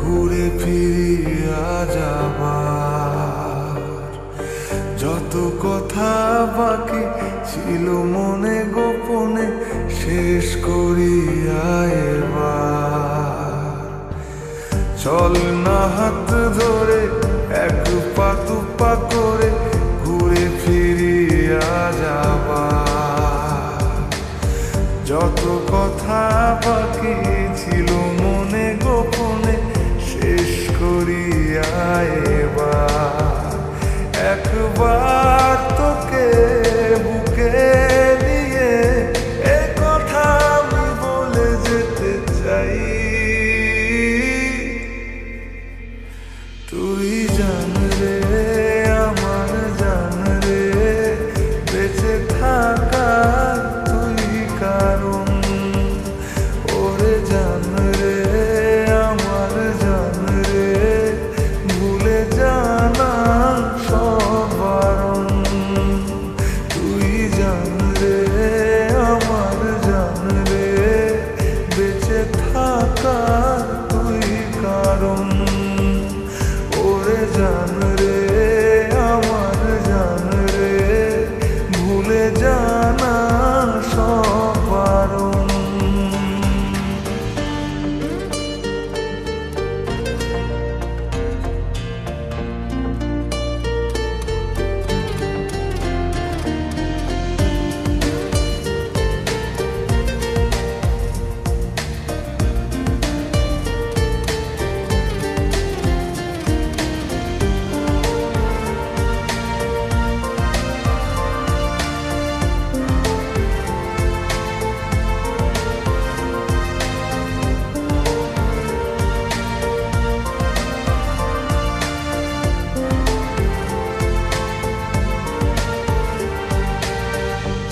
ঘুরে ফিরিয়া যাবার। যত কথা বাকি ছিল মনে গোপনে শেষ করিয়া এবার। চল না হাত ধরে এক পা দুপা করে ঘুরে ফিরিয়া যাবার। যত কথা বাকি ছিল মনে গোপনে শেষ করিয়া এবার। একবার তোকে বুকে নিয়ে এ কথা আমি বলে যেতে চাই। তুই জান রে আমার জান রে, বেঁচে থাকার তুই কারণ। ওরে জান রে আমার জান রে, ভুলে জানা সব বারণ। তুই জান রে আমার জান রে, বেঁচে থাকার তুই কারণ। ওরে জান রে আমার জান রে, ভুলে জানা সব বারণ।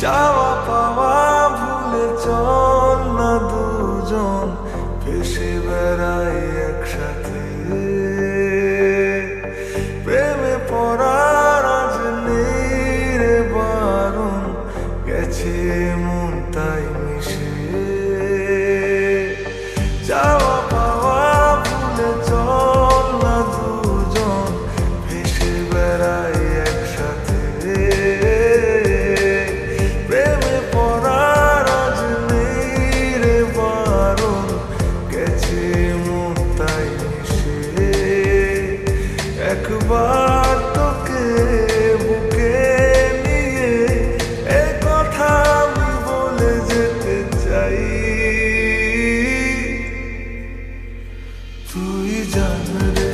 চাওয়া পাওয়া ভুলে চল না দুজন ভেসে বেড়াই একসাথে। প্রেমে পড়ার আজ নেই রে বারণ, গেছে মন তাই মিশে। চাওয়া পাওয়া ভুলে চল না দুজন ভেসে বেড়াই একসাথে। প্রেমে পড়ার আজ নেই রে বারণ, গেছে মন তাই মিশে। একবার তোকে বুকে নিয়ে এ কথা আমি বলে যেতে চাই। তুই জান রে